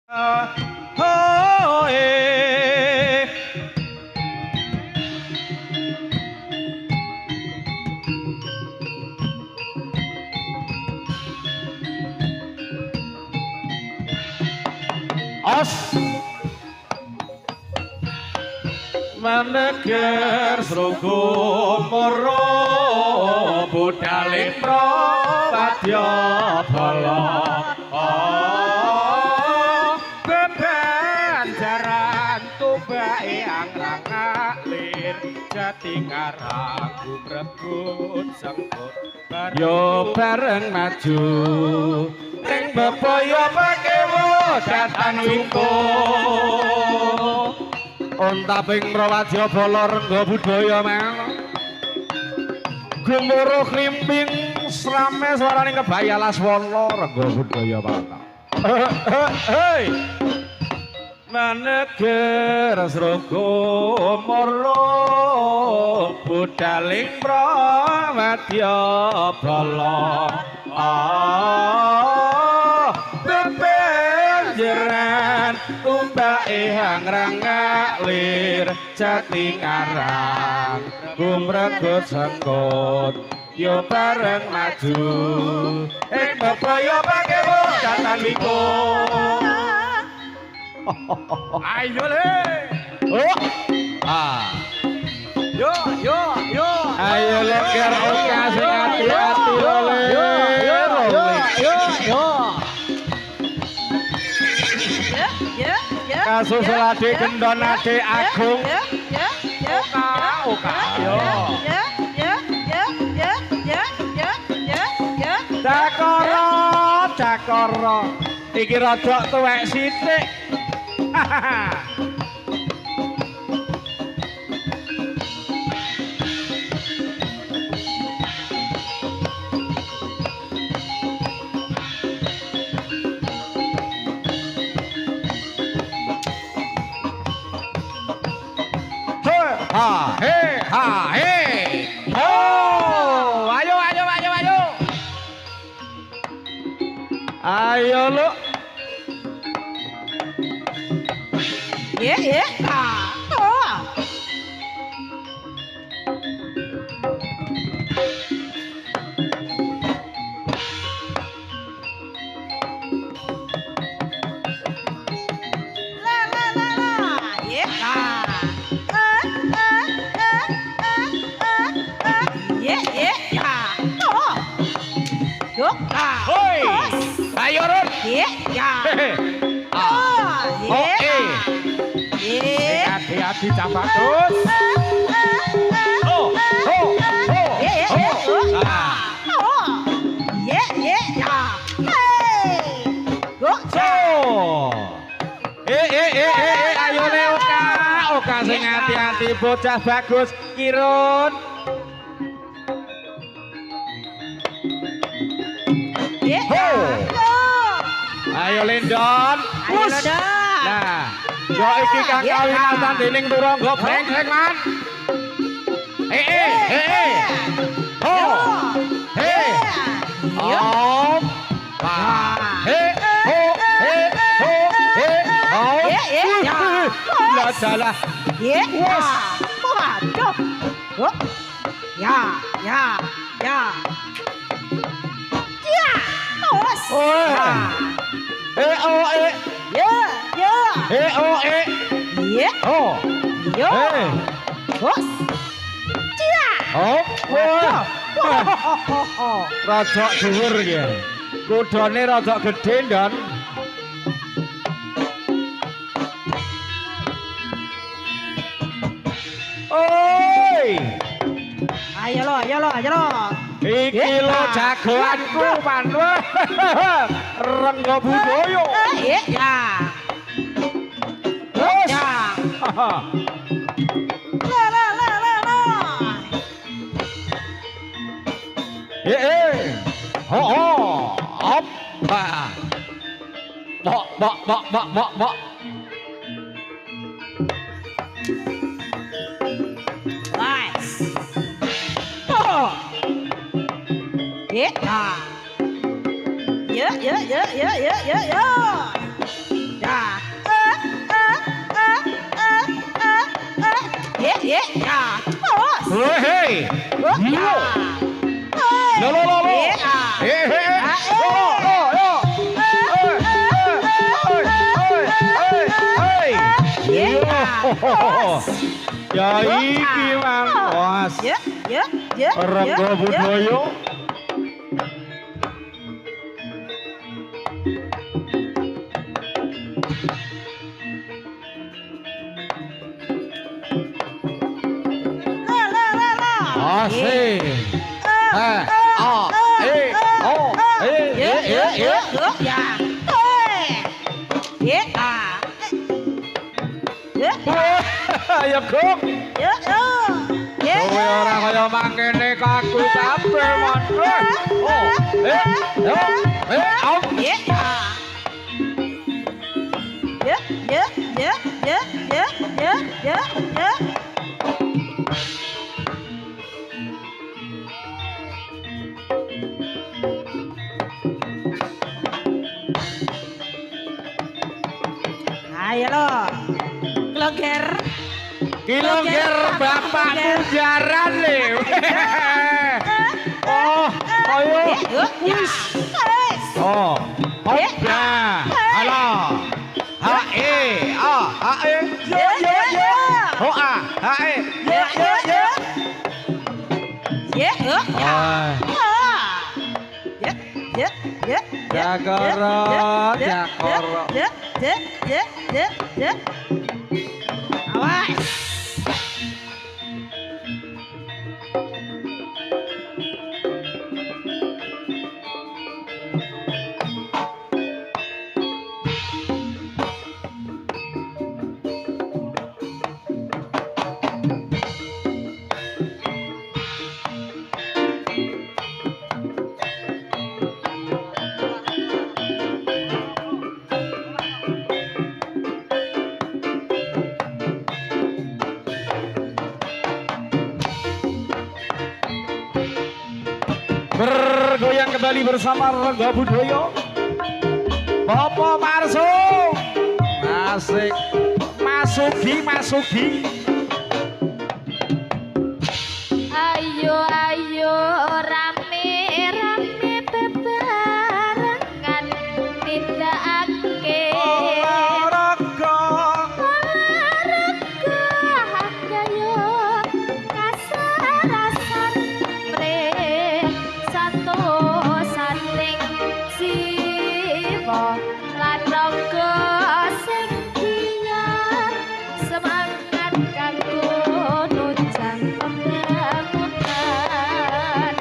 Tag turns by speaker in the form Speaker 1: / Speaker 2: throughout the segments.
Speaker 1: Os meneger sruku moro budaling prawadya bala bebanjaran tubake angrang alir jatingarang gumrebut sengkut yo bareng maju ning bebaya pakewo datan wingko ontaping prawadya bala rengga budaya mang gumuruh klimping srame swaraning kebaya laswana rengga budaya pata hei maneger sruku mara budaling prawadya bala bebenjeran tumbake hangrang ngalir jatingarang gumregut sengkut yo bareng maju ing bebaya pakewo datan wiko ayo le yo ayo leker oke sing ati-ati ole kasus lade gendon ade agung oka cakara iki rada tuwek sithik ha he oh ayo lu ayo Run hati-hati capatus ayo le oka sing hati-hati bocah bagus Kirun ayo Lendon nah yo iki kang kawinatan dening Turangga brengsek man salah
Speaker 2: waduh ya
Speaker 1: rada dhuwur ya kudane rada gedhe Ndon oi
Speaker 2: ayo lo
Speaker 1: iki lo jagoanku Pandu rengga budaya Bok.
Speaker 2: Nice. Yeah.
Speaker 1: Yo. Lo. Ya iki mang was. Renggo budaya. Asik. Ya kok. Kowe ora kaya mangkene kaku kabeh mon.
Speaker 2: Ayo lo. Kloger.
Speaker 1: Kiloger bapakmu jaran le. Oh, ayo.
Speaker 2: Wis.
Speaker 1: Oh. Hopla. Halo. Ha-e. Ha-e. Yo. Ho-a. Ha-e. Yo. Jakara.
Speaker 2: Awas.
Speaker 1: Bergoyang kembali bersama Rengga Budaya. Bapak Marso. Asik. Masugi.
Speaker 3: Ayo rame bebarengan nindakake
Speaker 1: Olahraga.
Speaker 3: Hanggayo kasarasan satu saling siwa lan raga sing kiat semangat kanggo nunjang pembangunan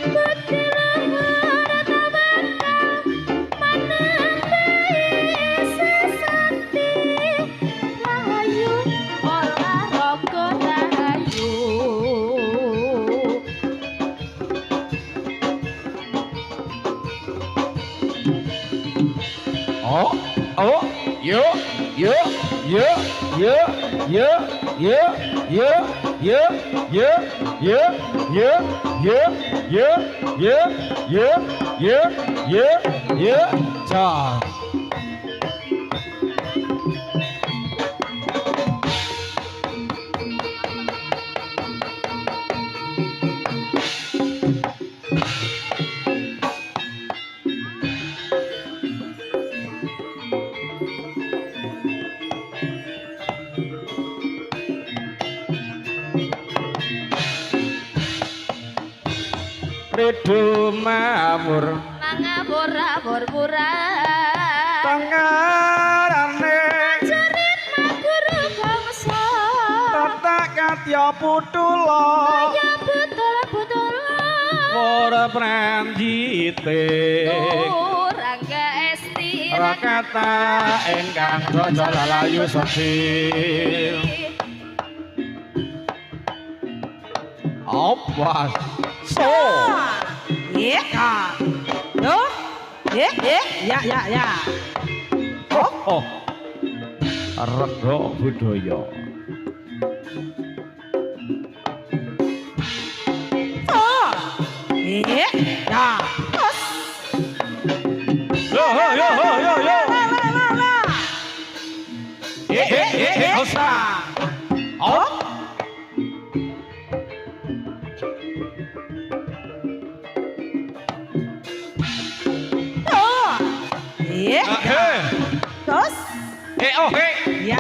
Speaker 3: Bediluhur tabakal menandai sesanti rahayu olahraga rahayu
Speaker 1: 자. Redo mawur
Speaker 3: nangabur
Speaker 1: tengarane
Speaker 3: jerit maguru bangsa
Speaker 1: tatak katya putula
Speaker 3: ya betul
Speaker 1: ora pranjite
Speaker 3: Rangga Esti
Speaker 1: rakata engkang raja lalayu sesil awas so
Speaker 2: Ya.
Speaker 1: oh Rengga Budaya yo oh he.
Speaker 2: Ya.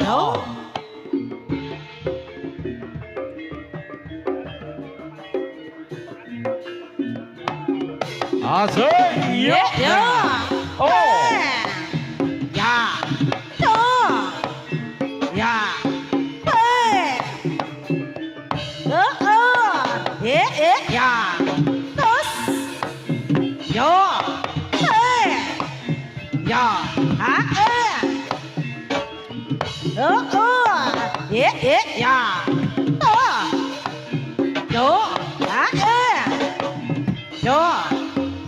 Speaker 2: Yo.
Speaker 1: Asik.
Speaker 2: Yo.
Speaker 1: Oh.
Speaker 2: Ya. Yo. Ya. Ya. Terus. Yo. Ya. Ya. Yo. Yo.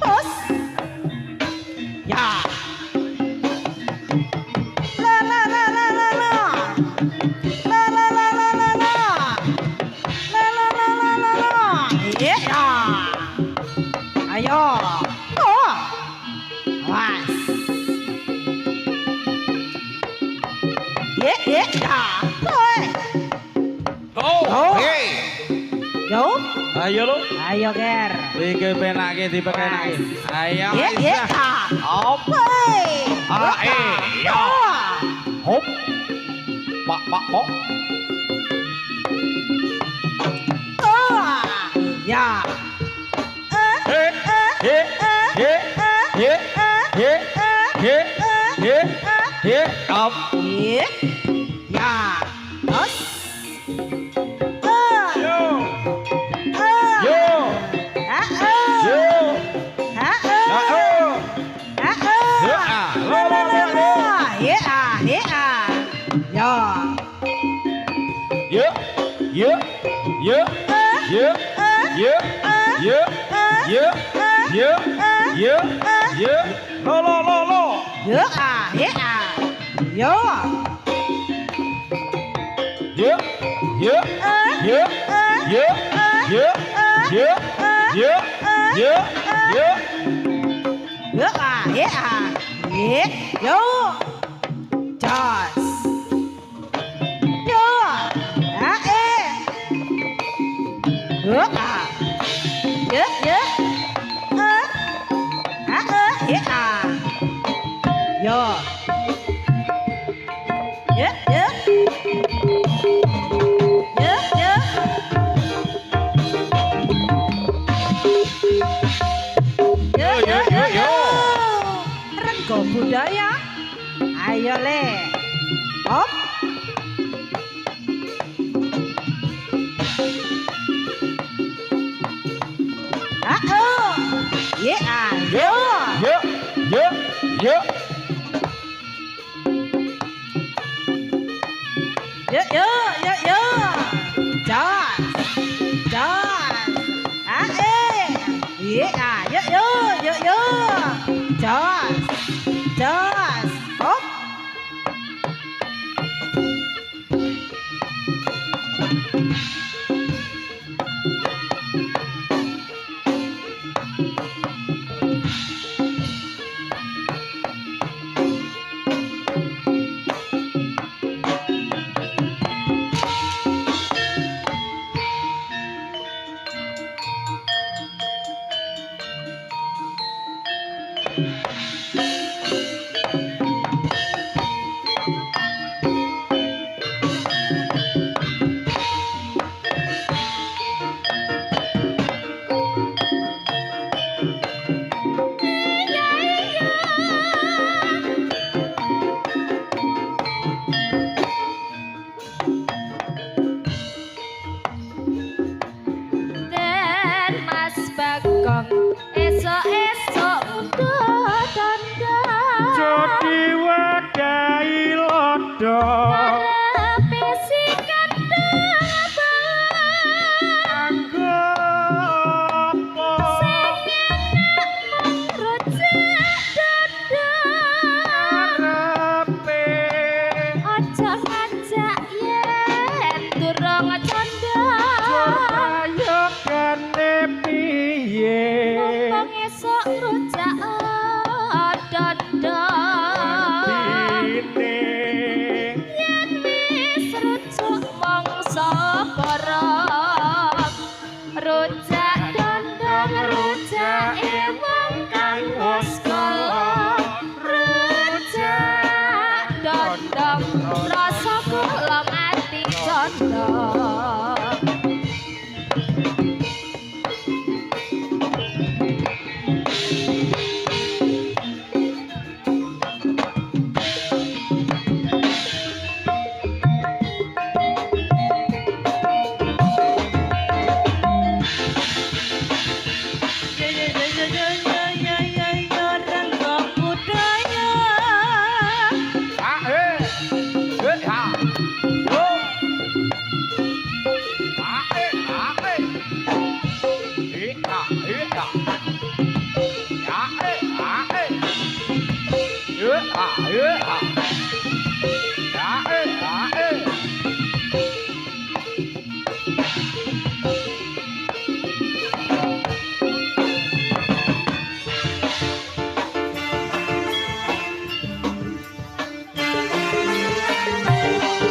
Speaker 2: Terus. Ya. La la la la la la. La la la la la la. La la la la la la. Ya. Ayo. Oh. Was. Ya. Thôi.
Speaker 1: Oh he.
Speaker 2: Yo.
Speaker 1: Ayo lo.
Speaker 2: Ayo ger.
Speaker 1: Iki penake dipekenake. Ayo.
Speaker 2: Ya.
Speaker 1: Hop. Ya. Hop. Pak.
Speaker 2: Ya.
Speaker 1: Up.
Speaker 2: Ya. Terus.
Speaker 1: Yo.
Speaker 2: Renggo budaya. Ayo le. Hop.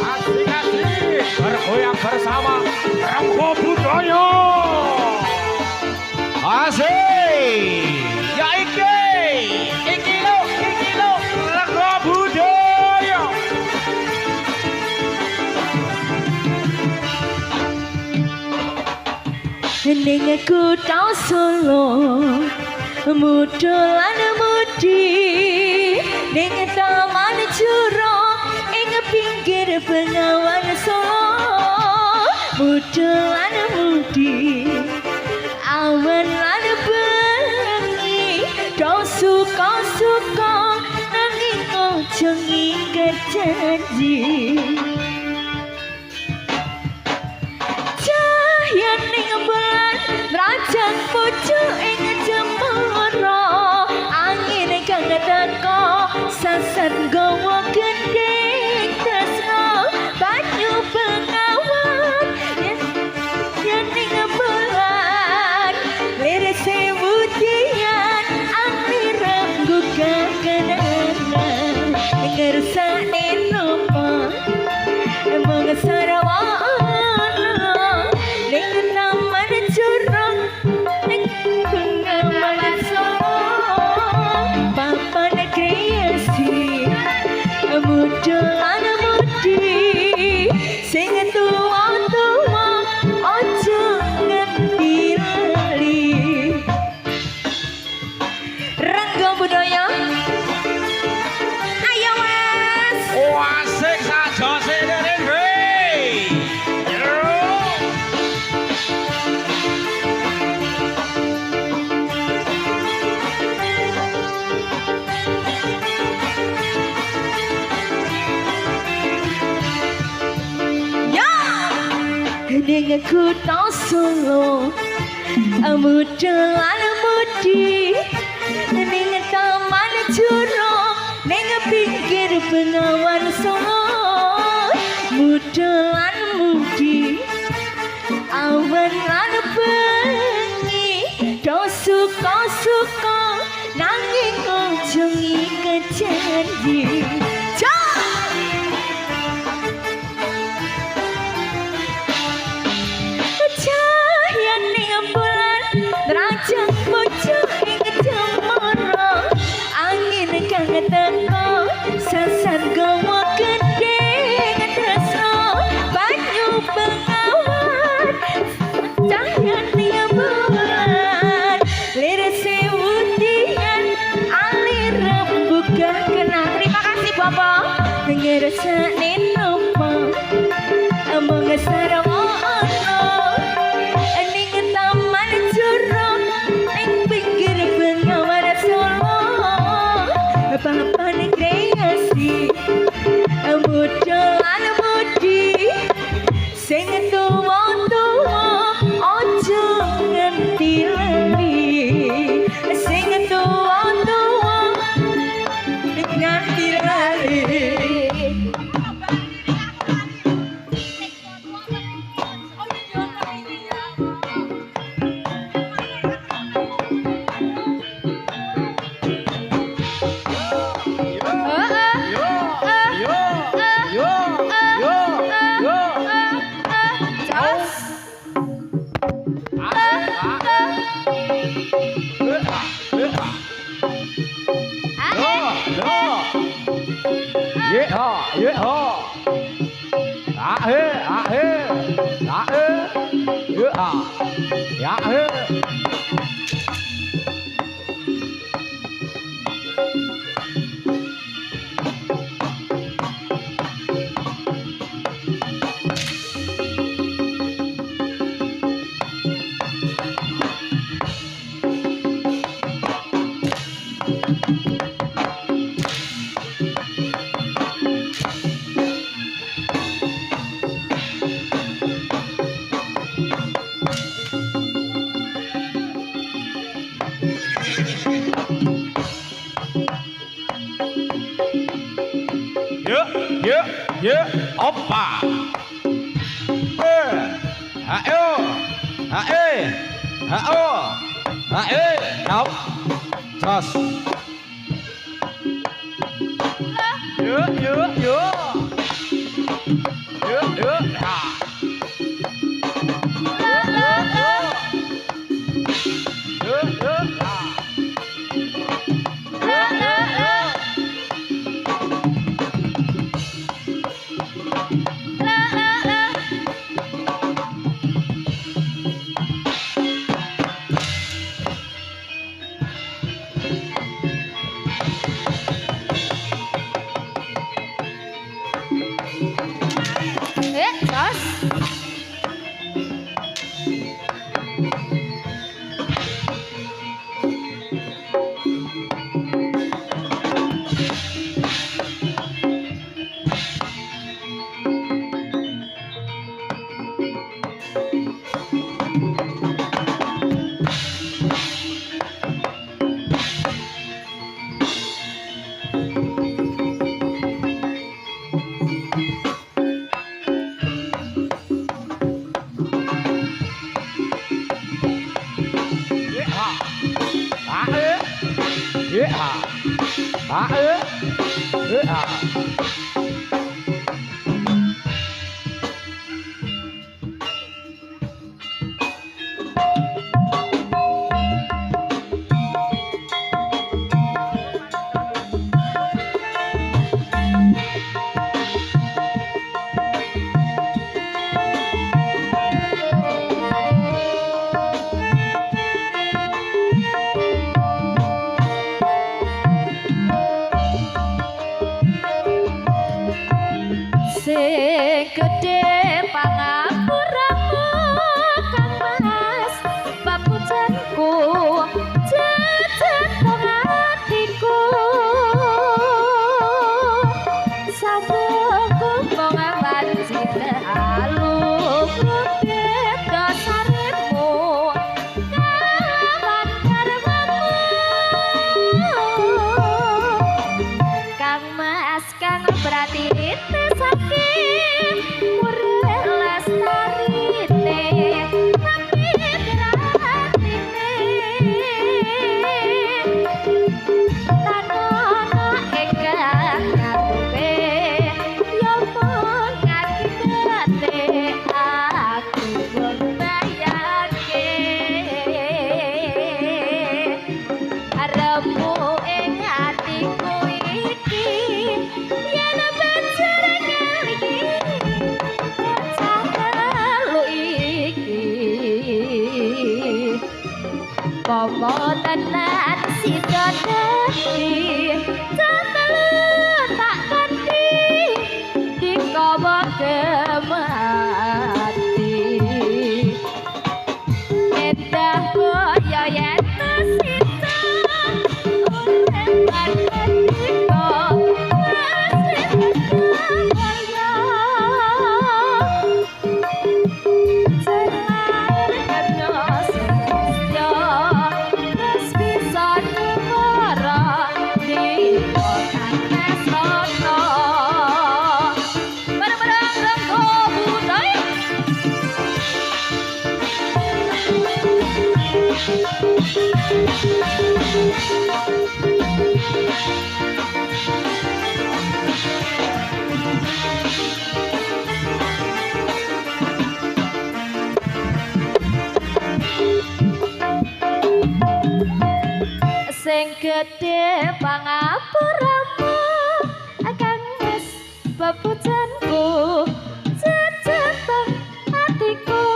Speaker 1: Asik-asik bergoyang bersama Rangga Budaya. Asik. Ya iki lo Rangga Budaya.
Speaker 2: Ning aku tau solo muda lan mudi ning taman jurong ing pinggir Bengawan Solo muda lan mudi awan lan bengi tau suka nanging ojo ngiket janji Rajan pucuk ing jemara angin kang teka sasar gawa gending tresno banyu bengawan yen ing bulan lirese wudian angin rembuka kenangan ngersane nopo emang sarawana ning taman jurong ning Bengawan Solo papan kreasi muda lan mudi sing tuwa-tuwa ojo ngerti lali Rangga Budaya ayo mas
Speaker 1: Asik sajose dene
Speaker 2: ning aku tau solo muda lan mudi ning taman jurong ning pinggir Bengawan Solo muda lan mudi awan lan bengi do suka nanging ojo ngiket janji Rajan pucuk ing jemara angin kang teka sasar gawa gending tresno banyu bengawan cahya bulan lirese wudian alir rembuka kenang terima kasih Bapak ngersane nopo among sarawana papan kreasi muda lan mudi sing tuwa-tuwa ojo ngerti lali sing tuwa-tuwa ngerti lali
Speaker 1: Yuk, opa. Ayo, đọc, jos. Yuk, ha.
Speaker 3: Jos. Sing gedhe pangapuramu Kang Mas papujanku jejeg atiku sabungku pengawan cinta aluk rupit dasarmu kalawan karmamu Kang Mas kang berarti Komo tenan sida dadi tetelu tak ganti dikomo gemati endah koyo yen sida urip bandiko sing gedhe pangapuramu Kang Mas papujanku jejeg atiku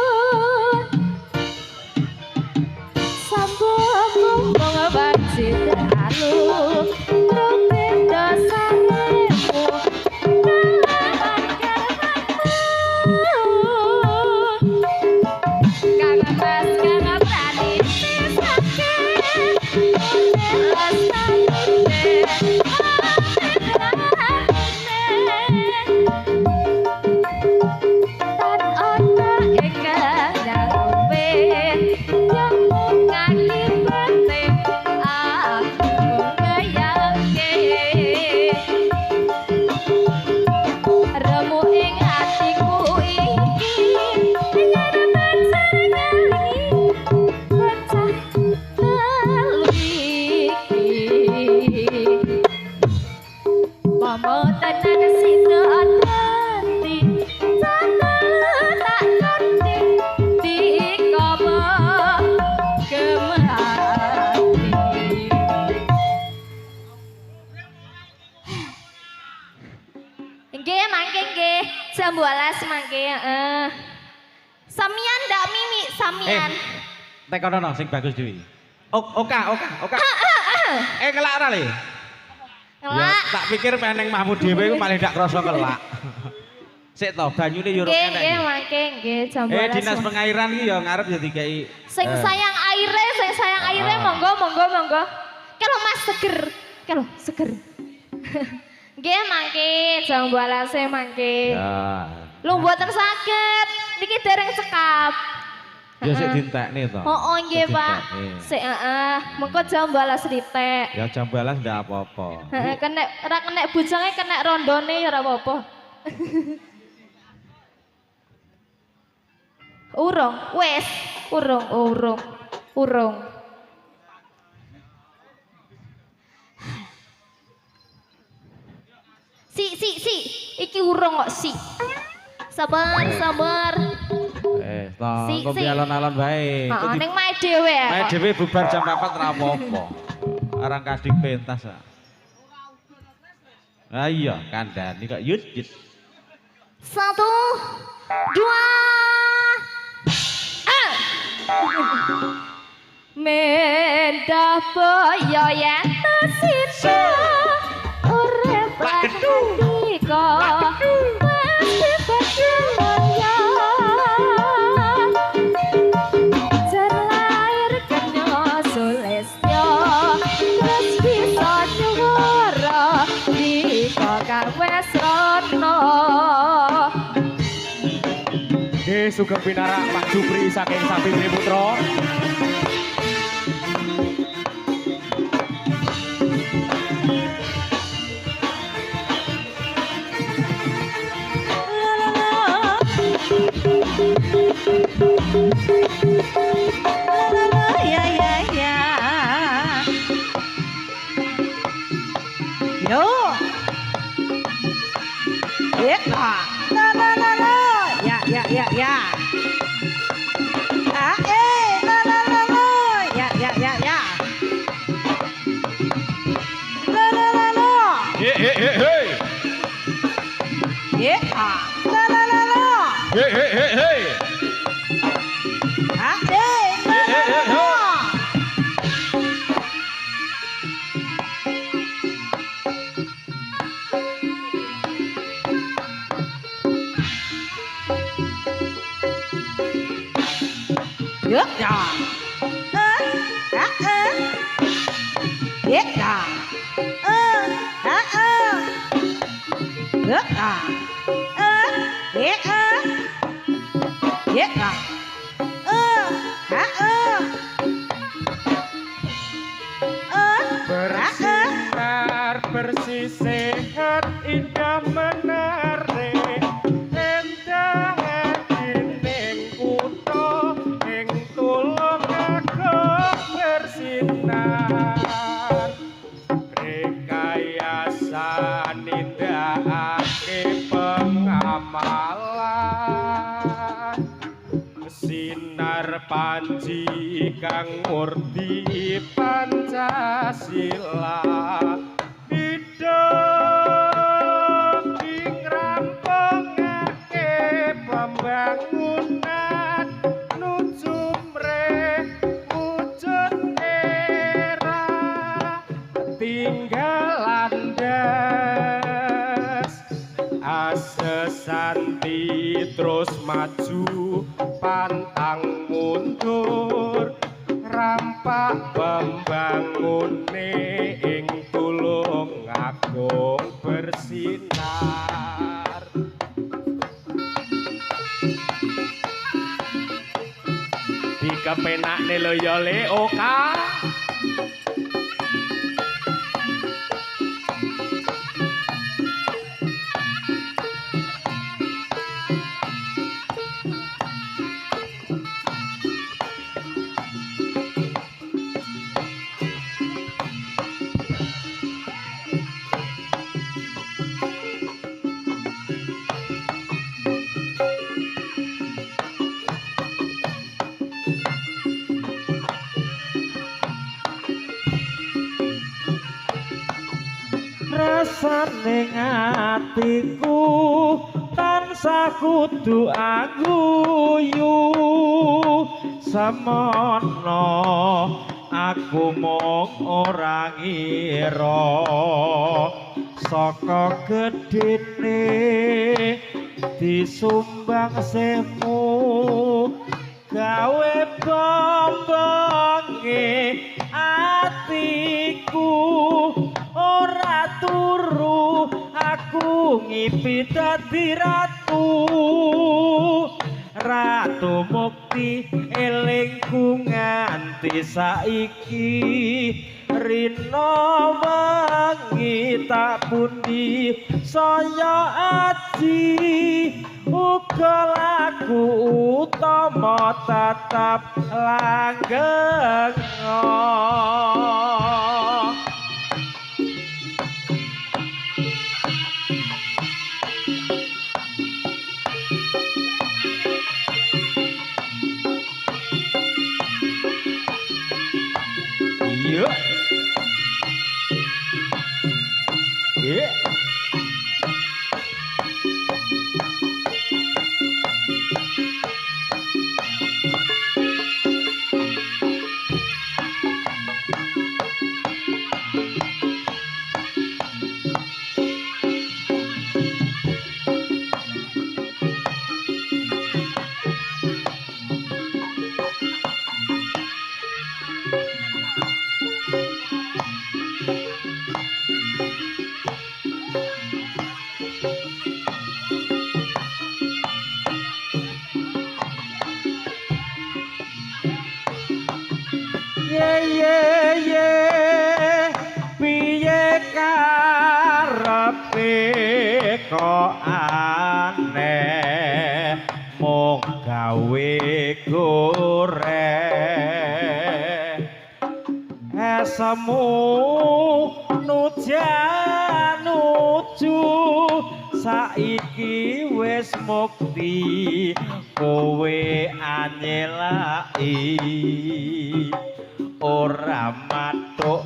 Speaker 3: sambungku pengawan cinta aluk rupit dasarmu kalawan karmamu Kang Mas kang berani sesake lestari mau tenan sida ati jane tak ngerti dikomo kemati. Nggih mangke nggih jam 12 mangke heeh. Samian ndak Mimi samian.
Speaker 1: Tekono sing bagus dhewe. Oka. Kelak ora le. Ya
Speaker 3: Ngelak.
Speaker 1: tak pikir meneng mahmu dhewe iku paling gak krasa kelak. Sik to banyune yo
Speaker 3: Nggih
Speaker 1: enek.
Speaker 3: nggih mangke nggih jam 12.
Speaker 1: Dinas pengairan iki ya ngarep ya dikai.
Speaker 3: Sing sayang aire monggo. Kalau Mas seger. Kalau seger. Nggih mangke jam 12 mangke.
Speaker 1: Ya.
Speaker 3: Lu mboten saged. Niki dereng cekap.
Speaker 1: Ya sik dintekne to.
Speaker 3: Oh nggih Pak. Sik mengko jam 12 ditek.
Speaker 1: Ya jam 12 ndak apa-apa.
Speaker 3: Heeh, ora kenek bojonge kenek rondone ya ora apa-apa. Urung, wes, urung. Si, iki urung kok si. Sabar.
Speaker 1: To,
Speaker 3: Si.
Speaker 1: engko alon-alon bae.
Speaker 3: Heeh, ning mae dhewe ya.
Speaker 1: Mae
Speaker 3: kok.
Speaker 1: dhewe bubar jam 4 ora apa-apa. Arang kading pentas. Ah iya, kandhani kok yut.
Speaker 3: 1, 2, Mendah boyo yen sida urip bandika mesti percaya Jerlair kenya sulistya terus bisa nyuwara dika kang wis rono
Speaker 1: Sugeng pinarak Pak Jupri saking Samping Putra.
Speaker 2: Yo. Ya. Ya.
Speaker 1: Hey.
Speaker 2: Hey.
Speaker 1: Bersinar bersih sehat indah menari endah ning kutha ing tulung aku bersinar rekayasa nindakake pengamalan sinar panji kang murti Pancasila hidup ing rampungake pembangunan nuju wujud era tinggal landas asesanti terus maju pantang mundur rampak pembangunne ing tulung agung bersinar dikepenakne lho ya le oka rasane atiku tansah kudu aguyu semono aku mung ora ngira saka gedene disumbang semu gawe bombonge atiku ora turu aku ngipi dadi ratu ratu mukti elingku nganti saiki rino wengi tak pundi saya aji uga laku utama tetap langgeng iya iya ye piye karepe kok aneh mung gawe goreng esemu nuju saiki wis mukti kowe anyelaki ora matuk